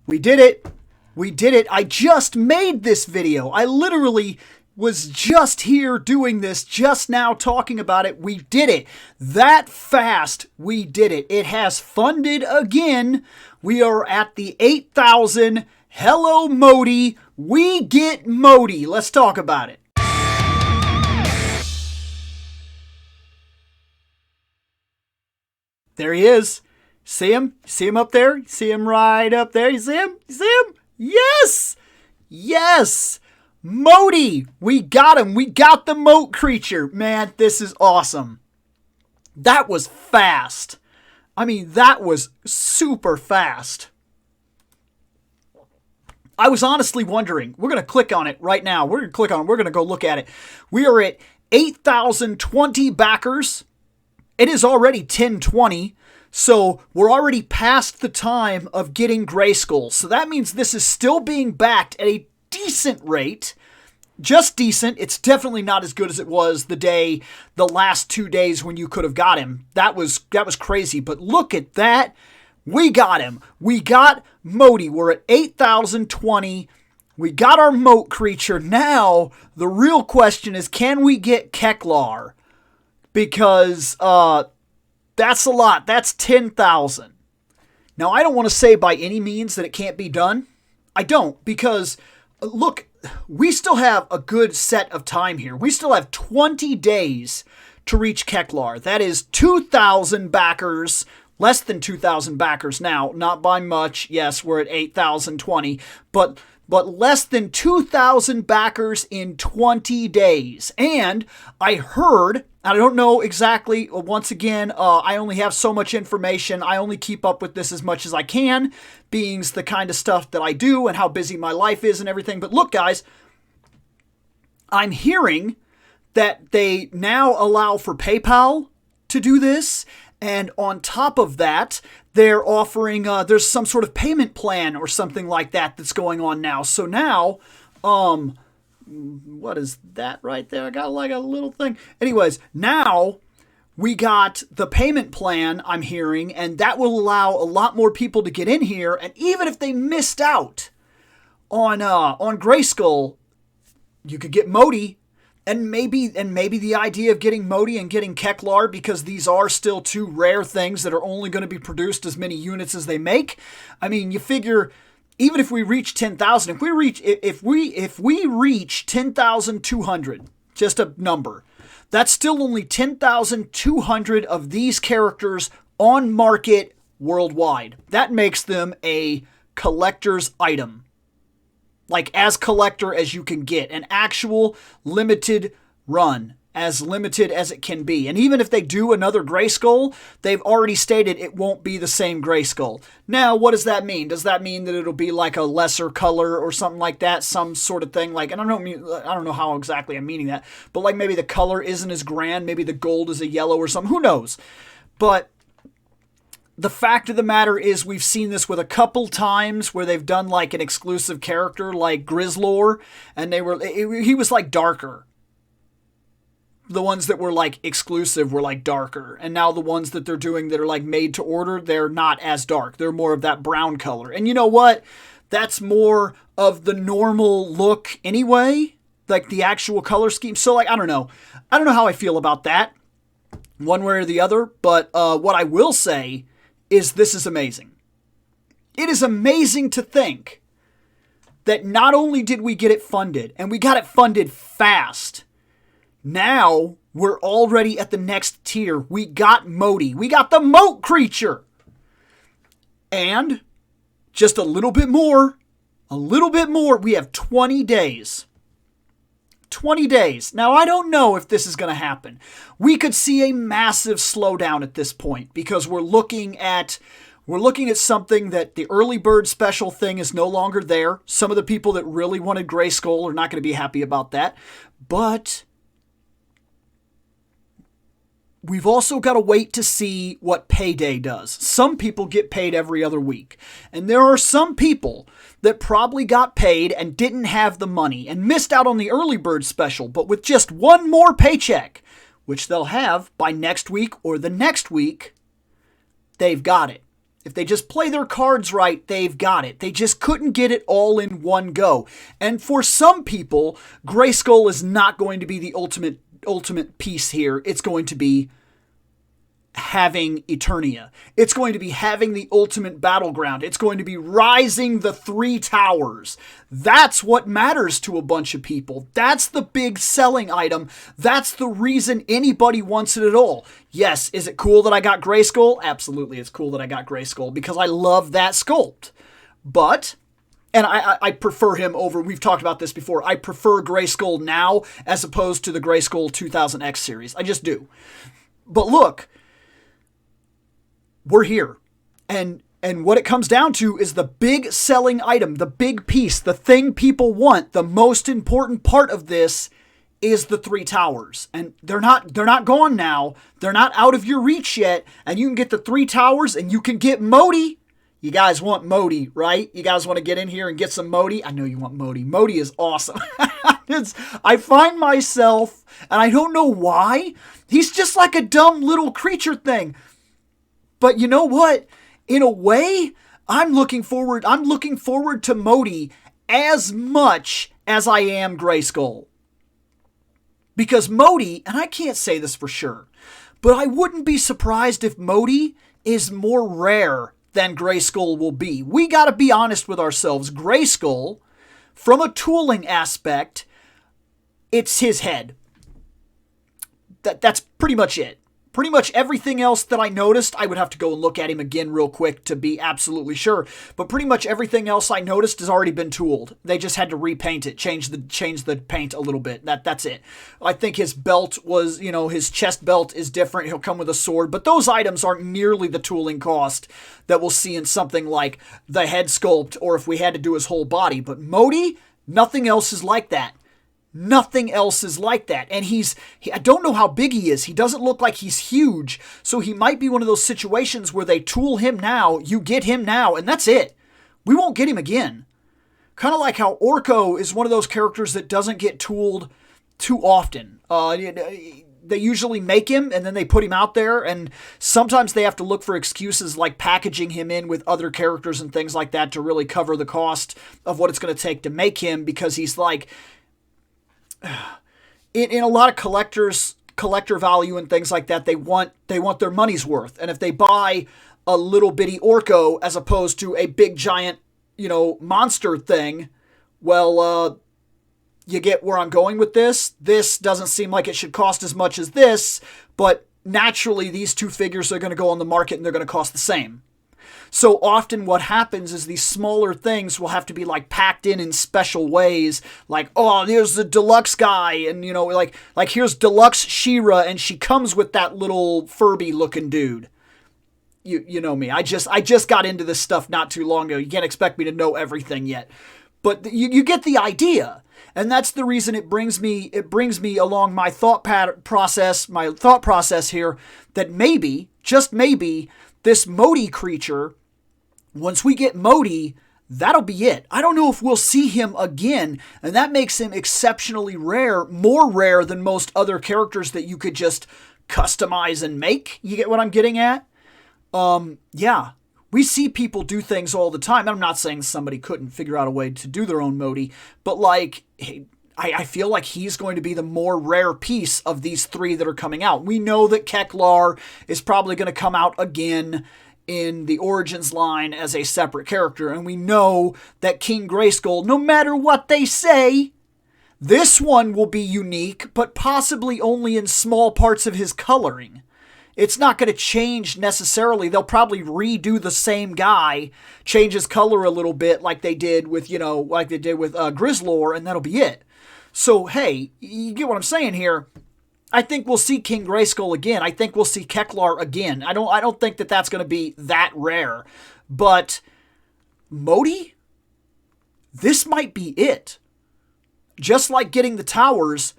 We did it. We did it. I just made this video. I literally was just here doing this just now talking about it. We did it. That fast, we did it. It has funded again. We are at the 8,000. Hello, Moaty. We get Moaty. Let's talk about it. There he is. See him? See him up there? See him right up there? You see him? You see him? Yes! Yes! Moaty! We got him. We got the moat creature. Man, this is awesome. That was fast. I mean, that was super fast. I was honestly wondering. We're going to click on it right now. We're going to click on it. We're going to go look at it. We are at 8,020 backers. It is already 10:20. So we're already past the time of getting Grayskull. So that means this is still being backed at a decent rate. Just decent. It's definitely not as good as it was the last 2 days when you could have got him. That was crazy. But look at that. We got him. We got Moaty. We're at 8,020. We got our moat creature. Now, the real question is, can we get Keklar? Because, that's a lot. That's 10,000. Now, I don't want to say by any means that it can't be done. I don't, because, look, we still have a good set of time here. We still have 20 days to reach Keklar. That is 2,000 backers, less than 2,000 backers now. Not by much. Yes, we're at 8,020, but less than 2,000 backers in 20 days. And I heard, I don't know exactly, once again, I only have so much information. I only keep up with this as much as I can, being the kind of stuff that I do and how busy my life is and everything. But look, guys, I'm hearing that they now allow for PayPal to do this. And on top of that, they're offering, there's some sort of payment plan or something like that that's going on now. So now, what is that right there? I got like a little thing. Anyways, now we got the payment plan, I'm hearing, and that will allow a lot more people to get in here. And even if they missed out on Grayskull, you could get Moaty. And maybe the idea of getting Moaty and getting Keklar, because these are still two rare things that are only going to be produced as many units as they make. I mean, you figure, even if we reach 10,000, if we reach 10,200, just a number, that's still only 10,200 of these characters on market worldwide. That makes them a collector's item. Like as collector as you can get. An actual limited run. As limited as it can be. And even if they do another Grayskull, they've already stated it won't be the same Grayskull. Now, what does that mean? Does that mean that it'll be like a lesser color or something like that? Some sort of thing? Like, and I don't know how exactly I'm meaning that. But like maybe the color isn't as grand. Maybe the gold is a yellow or something. Who knows? But the fact of the matter is we've seen this with a couple times where they've done like an exclusive character like Grizzlor, and he was like darker. The ones that were like exclusive were like darker, and now the ones that they're doing that are like made to order, they're not as dark. They're more of that brown color. And you know what? That's more of the normal look anyway, like the actual color scheme. So like, I don't know how I feel about that one way or the other, but what I will say is this is amazing. It is amazing to think that not only did we get it funded, and we got it funded fast, now we're already at the next tier. We got Moaty. We got the moat creature. And just a little bit more, we have 20 days. 20 days. Now, I don't know if this is going to happen. We could see a massive slowdown at this point because we're looking at something that the early bird special thing is no longer there. Some of the people that really wanted Grayskull are not going to be happy about that. But we've also got to wait to see what payday does. Some people get paid every other week. And there are some people that probably got paid and didn't have the money and missed out on the early bird special, but with just one more paycheck, which they'll have by next week or the next week, they've got it. If they just play their cards right, they've got it. They just couldn't get it all in one go. And for some people, Grayskull is not going to be the ultimate piece here. It's going to be having Eternia. It's going to be having the ultimate battleground. It's going to be rising the 3 towers. That's what matters to a bunch of people. That's the big selling item. That's the reason anybody wants it at all. Yes, is it cool that I got Grayskull? Absolutely, it's cool that I got Grayskull because I love that sculpt. But, and I prefer him over, we've talked about this before, I prefer Grayskull now as opposed to the Grayskull 2000X series. I just do. But look, we're here. And what it comes down to is the big selling item, the big piece, the thing people want, the most important part of this is the 3 towers. And they're not gone now. They're not out of your reach yet. And you can get the 3 towers and you can get Moaty. You guys want Moaty, right? You guys want to get in here and get some Moaty? I know you want Moaty. Moaty is awesome. I find myself, and I don't know why, he's just like a dumb little creature thing. But you know what? In a way, I'm looking forward to Moaty as much as I am Grayskull. Because Moaty, and I can't say this for sure, but I wouldn't be surprised if Moaty is more rare than Grayskull will be. We gotta be honest with ourselves. Grayskull, from a tooling aspect, it's his head. That's pretty much it. Pretty much everything else that I noticed, I would have to go and look at him again real quick to be absolutely sure. But pretty much everything else I noticed has already been tooled. They just had to repaint it, change the paint a little bit. That's it. I think his belt was, his chest belt is different. He'll come with a sword. But those items aren't nearly the tooling cost that we'll see in something like the head sculpt or if we had to do his whole body. But Moaty, nothing else is like that. Nothing else is like that. And I don't know how big he is. He doesn't look like he's huge. So he might be one of those situations where they tool him now, you get him now, and that's it. We won't get him again. Kind of like how Orko is one of those characters that doesn't get tooled too often. They usually make him and then they put him out there, and sometimes they have to look for excuses like packaging him in with other characters and things like that to really cover the cost of what it's going to take to make him, because he's like, in a lot of collector value and things like that, they want their money's worth. And if they buy a little bitty Orko as opposed to a big giant, monster thing, well, you get where I'm going with this. This doesn't seem like it should cost as much as this, but naturally these 2 figures are going to go on the market and they're going to cost the same. So often what happens is these smaller things will have to be like packed in special ways. Like, oh, there's the deluxe guy. And, like here's deluxe She-Ra and she comes with that little Furby looking dude. You know me. I just got into this stuff not too long ago. You can't expect me to know everything yet. But you get the idea. And that's the reason it brings me along my thought process here, that maybe, just maybe, this Moaty creature, once we get Moaty, that'll be it. I don't know if we'll see him again, and that makes him exceptionally rare, more rare than most other characters that you could just customize and make. You get what I'm getting at? Yeah. We see people do things all the time. I'm not saying somebody couldn't figure out a way to do their own Moaty, but I feel like he's going to be the more rare piece of these 3 that are coming out. We know that Keklar is probably going to come out again in the Origins line as a separate character. And we know that King Grayskull, no matter what they say, this one will be unique, but possibly only in small parts of his coloring. It's not going to change necessarily. They'll probably redo the same guy, change his color a little bit like they did with, Grizzlor, and that'll be it. So, hey, you get what I'm saying here. I think we'll see King Grayskull again. I think we'll see Keklar again. I don't think that that's going to be that rare. But Moaty, this might be it. Just like getting the Towers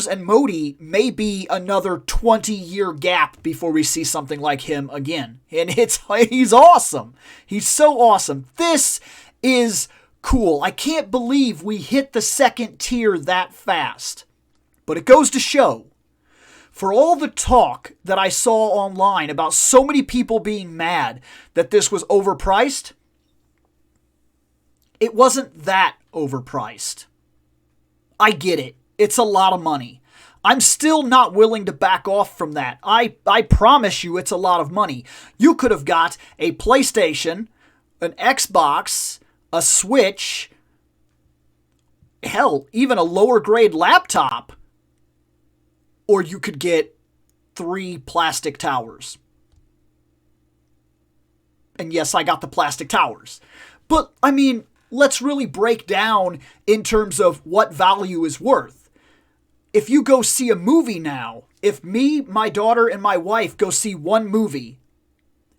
and Moaty may be another 20-year gap before we see something like him again. And he's awesome. He's so awesome. This is cool. I can't believe we hit the 2nd tier that fast. But it goes to show, for all the talk that I saw online about so many people being mad that this was overpriced, it wasn't that overpriced. I get it. It's a lot of money. I'm still not willing to back off from that. I promise you it's a lot of money. You could have got a PlayStation, an Xbox, a Switch, hell, even a lower grade laptop, or you could get 3 plastic towers. And yes, I got the plastic towers. But, I mean, let's really break down in terms of what value is worth. If you go see a movie now, if me, my daughter, and my wife go see one movie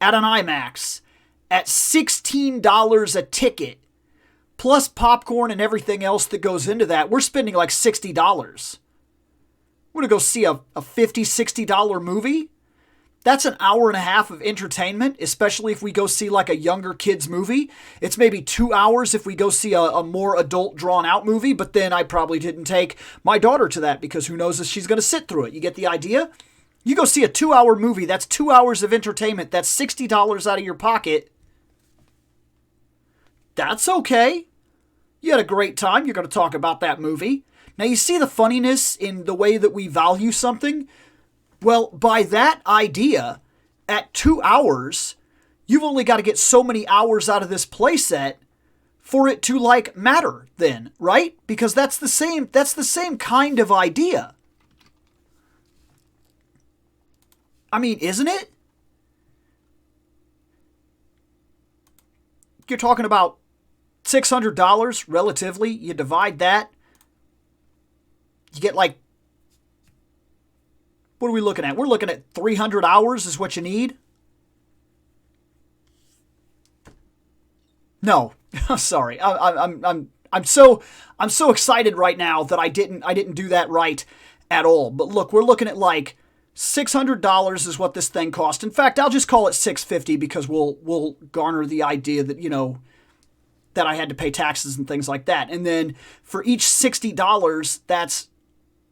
at an IMAX at $16 a ticket, plus popcorn and everything else that goes into that, we're spending like $60. We're going to go see a $50, $60 movie? That's an hour and a half of entertainment, especially if we go see like a younger kid's movie. It's maybe 2 hours if we go see a more adult drawn out movie, but then I probably didn't take my daughter to that because who knows if she's going to sit through it. You get the idea? You go see a 2-hour movie, that's 2 hours of entertainment, that's $60 out of your pocket. That's okay. You had a great time, you're going to talk about that movie. Now you see the funniness in the way that we value something? Well, by that idea, at 2 hours, you've only got to get so many hours out of this playset for it to like matter then, right? Because that's the same kind of idea. I mean, isn't it? You're talking about $600 relatively. You divide that, you get like, what are we looking at? We're looking at 300 hours is what you need. No, sorry. I'm so excited right now that I didn't do that right at all. But look, we're looking at like $600 is what this thing cost. In fact, I'll just call it $650 because we'll garner the idea that, you know, that I had to pay taxes and things like that. And then for each $60, that's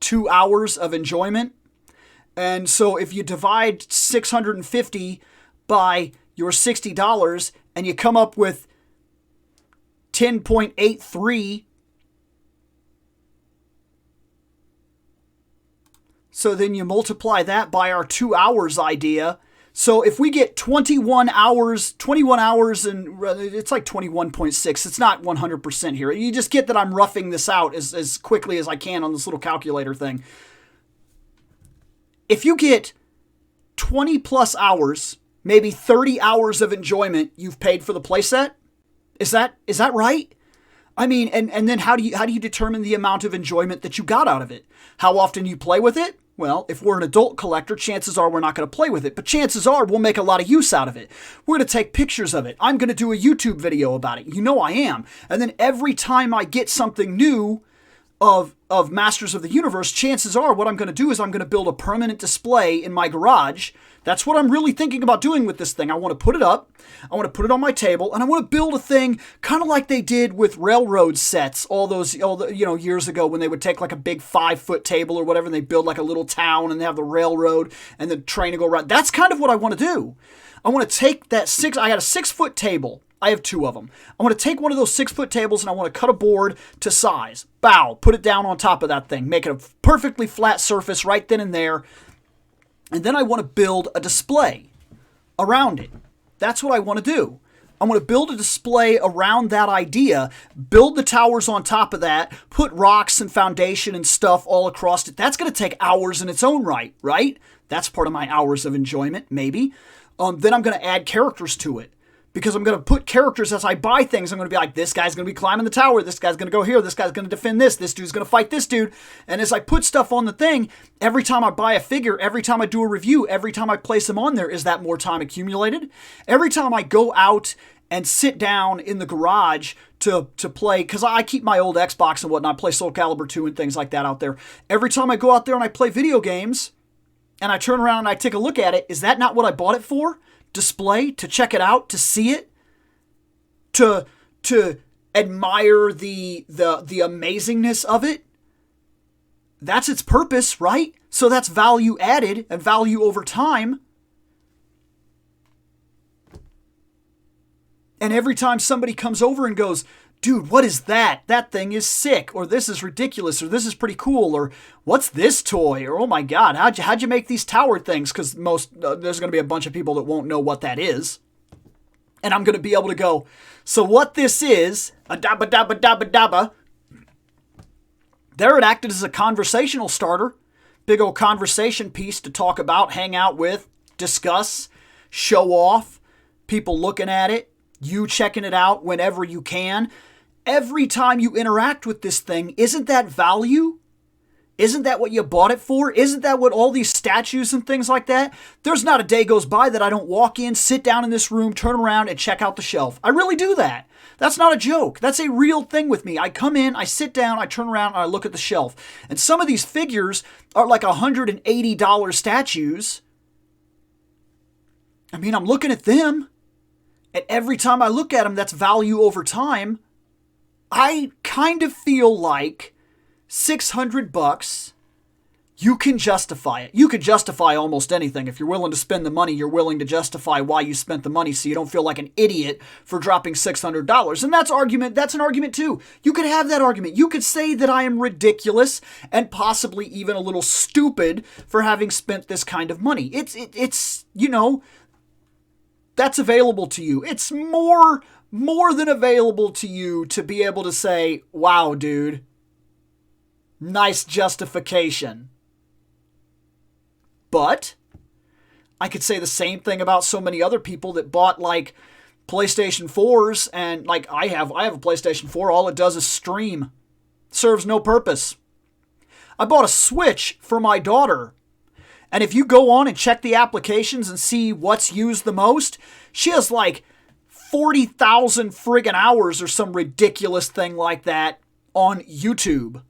2 hours of enjoyment. And so if you divide 650 by your $60 and you come up with 10.83, so then you multiply that by our 2 hours idea. So if we get 21 hours and it's like 21.6, it's not 100% here. You just get that I'm roughing this out as quickly as I can on this little calculator thing. If you get 20 plus hours, maybe 30 hours of enjoyment you've paid for the playset, is that right? I mean, and then how do you determine the amount of enjoyment that you got out of it? How often you play with it? Well, if we're an adult collector, chances are we're not going to play with it, but chances are we'll make a lot of use out of it. We're going to take pictures of it. I'm going to do a YouTube video about it. You know I am. And then every time I get something new of Masters of the Universe, chances are what I'm going to do is I'm going to build a permanent display in my garage. That's what I'm really thinking about doing with this thing. I want to put it up, I want to put it on my table, and I want to build a thing kind of like they did with railroad sets all the years ago when they would take like a big 5-foot table or whatever and they build like a little town and they have the railroad and the train to go around. That's kind of what I want to do. I want to take that I got a 6-foot table. I have 2 of them. I want to take one of those 6-foot tables and I want to cut a board to size. Bow, put it down on top of that thing. Make it a perfectly flat surface right then and there. And then I want to build a display around it. That's what I want to do. I want to build a display around that idea, build the towers on top of that, put rocks and foundation and stuff all across it. That's going to take hours in its own right? That's part of my hours of enjoyment, maybe. Then I'm going to add characters to it. Because I'm going to put characters as I buy things. I'm going to be like, this guy's going to be climbing the tower. This guy's going to go here. This guy's going to defend this. This dude's going to fight this dude. And as I put stuff on the thing, every time I buy a figure, every time I do a review, every time I place them on there, is that more time accumulated? Every time I go out and sit down in the garage to play, because I keep my old Xbox and whatnot, play Soul Calibur 2 and things like that out there. Every time I go out there and I play video games, and I turn around and I take a look at it, is that not what I bought it for? Display, to check it out, to see it, to admire the amazingness of it. That's its purpose, right? So that's value added and value over time. And every time somebody comes over and goes, dude, what is that? That thing is sick, or this is ridiculous, or this is pretty cool, or what's this toy, or oh my god, how'd you make these tower things? Because there's going to be a bunch of people that won't know what that is. And I'm going to be able to go, so what this is, a dabba dabba dabba dabba. There it acted as a conversational starter. Big old conversation piece to talk about, hang out with, discuss, show off, people looking at it, you checking it out whenever you can. Every time you interact with this thing, isn't that value? Isn't that what you bought it for? Isn't that what all these statues and things like that? There's not a day goes by that I don't walk in, sit down in this room, turn around, and check out the shelf. I really do that. That's not a joke. That's a real thing with me. I come in, I sit down, I turn around, and I look at the shelf. And some of these figures are like $180 statues. I mean, I'm looking at them. And every time I look at them, that's value over time. I kind of feel like $600, you can justify it. You could justify almost anything. If you're willing to spend the money, you're willing to justify why you spent the money so you don't feel like an idiot for dropping $600. And that's an argument too. You could have that argument. You could say that I am ridiculous and possibly even a little stupid for having spent this kind of money. It's that's available to you. It's more than available to you to be able to say, wow, dude, nice justification. But I could say the same thing about so many other people that bought like PlayStation 4s, and like I have a PlayStation 4. All it does is stream. Serves no purpose. I bought a Switch for my daughter. And if you go on and check the applications and see what's used the most, she has like 40,000 friggin' hours or some ridiculous thing like that on YouTube.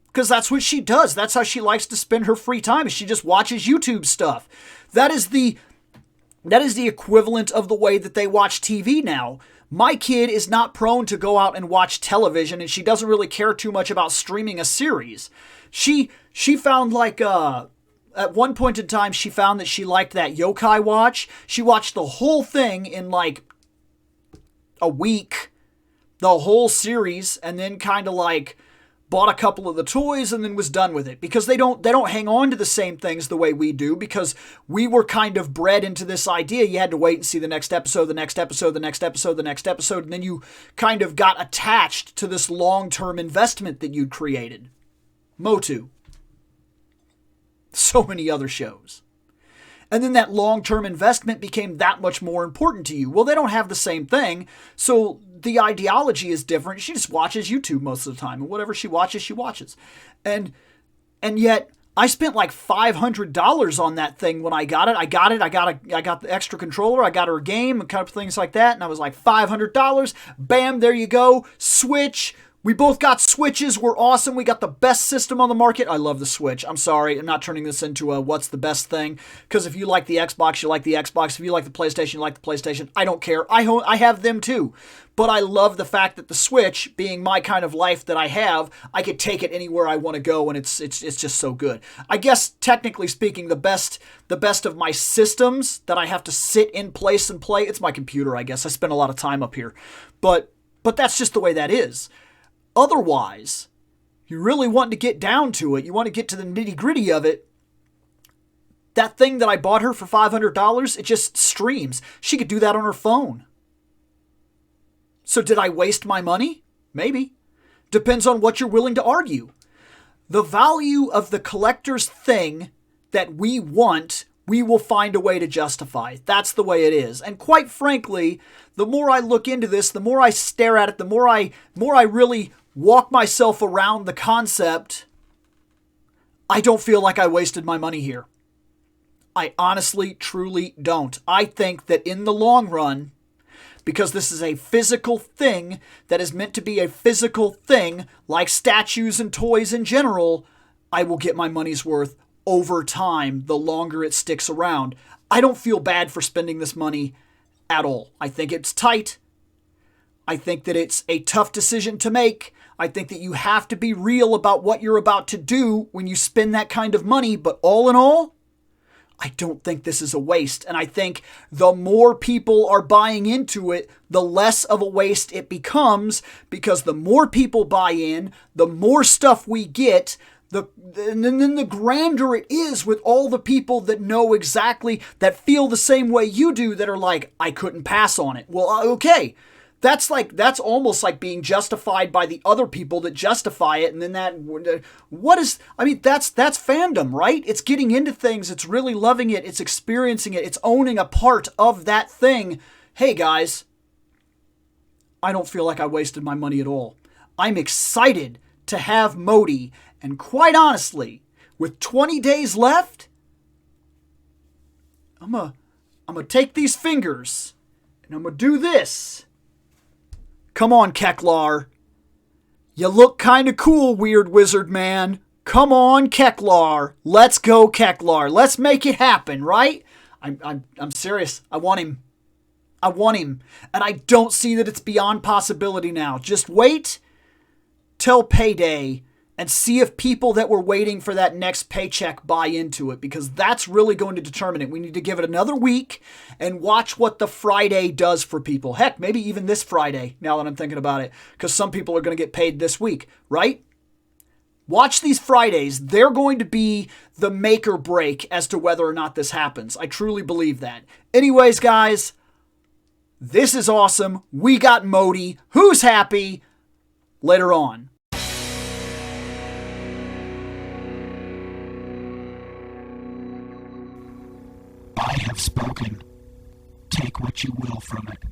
Because that's what she does. That's how she likes to spend her free time. She just watches YouTube stuff. That is the equivalent of the way that they watch TV now. My kid is not prone to go out and watch television, and she doesn't really care too much about streaming a series. She found like at one point in time, she found that she liked that Yokai Watch. She watched the whole thing in like a week, the whole series, and then kind of like bought a couple of the toys and then was done with it, because they don't hang on to the same things the way we do, because we were kind of bred into this idea. You had to wait and see the next episode, the next episode, the next episode, the next episode, and then you kind of got attached to this long-term investment that you'd created. Motu. So many other shows. And then that long-term investment became that much more important to you. Well, they don't have the same thing, so the ideology is different. She just watches YouTube most of the time, and whatever she watches, she watches. And yet, I spent like $500 on that thing when I got it. I got the extra controller, I got her a game, and kind of things like that, and I was like, $500, bam, there you go, Switch. We both got Switches. We're awesome. We got the best system on the market. I love the Switch. I'm sorry. I'm not turning this into a what's the best thing. Because if you like the Xbox, you like the Xbox. If you like the PlayStation, you like the PlayStation. I don't care. I have them too. But I love the fact that the Switch, being my kind of life that I have, I could take it anywhere I want to go, and it's just so good. I guess, technically speaking, the best of my systems that I have to sit in place and play, it's my computer, I guess. I spend a lot of time up here. But that's just the way that is. Otherwise, you really want to get down to it, you want to get to the nitty-gritty of it, that thing that I bought her for $500, it just streams. She could do that on her phone. So did I waste my money? Maybe. Depends on what you're willing to argue. The value of the collector's thing that we want, we will find a way to justify. That's the way it is. And quite frankly, the more I look into this, the more I stare at it, the more I really walk myself around the concept, I don't feel like I wasted my money here. I honestly, truly don't. I think that in the long run, because this is a physical thing that is meant to be a physical thing, like statues and toys in general, I will get my money's worth over time the longer it sticks around. I don't feel bad for spending this money at all. I think it's tight. I think that it's a tough decision to make. I think that you have to be real about what you're about to do when you spend that kind of money. But all in all, I don't think this is a waste. And I think the more people are buying into it, the less of a waste it becomes, because the more people buy in, the more stuff we get, and then the grander it is with all the people that know exactly, that feel the same way you do, that are like, I couldn't pass on it. Well, okay. That's almost like being justified by the other people that justify it. And then that's fandom, right? It's getting into things. It's really loving it. It's experiencing it. It's owning a part of that thing. Hey guys, I don't feel like I wasted my money at all. I'm excited to have Moaty. And quite honestly, with 20 days left, I'm gonna take these fingers and I'm gonna do this. Come on, Keklar. You look kind of cool, weird wizard man. Come on, Keklar. Let's go, Keklar. Let's make it happen, right? I'm serious. I want him. And I don't see that it's beyond possibility now. Just wait till payday and see if people that were waiting for that next paycheck buy into it, because that's really going to determine it. We need to give it another week and watch what the Friday does for people. Heck, maybe even this Friday, now that I'm thinking about it, because some people are going to get paid this week, right? Watch these Fridays. They're going to be the make or break as to whether or not this happens. I truly believe that. Anyways, guys, this is awesome. We got Moaty. Who's happy? Later on. I have spoken. Take what you will from it.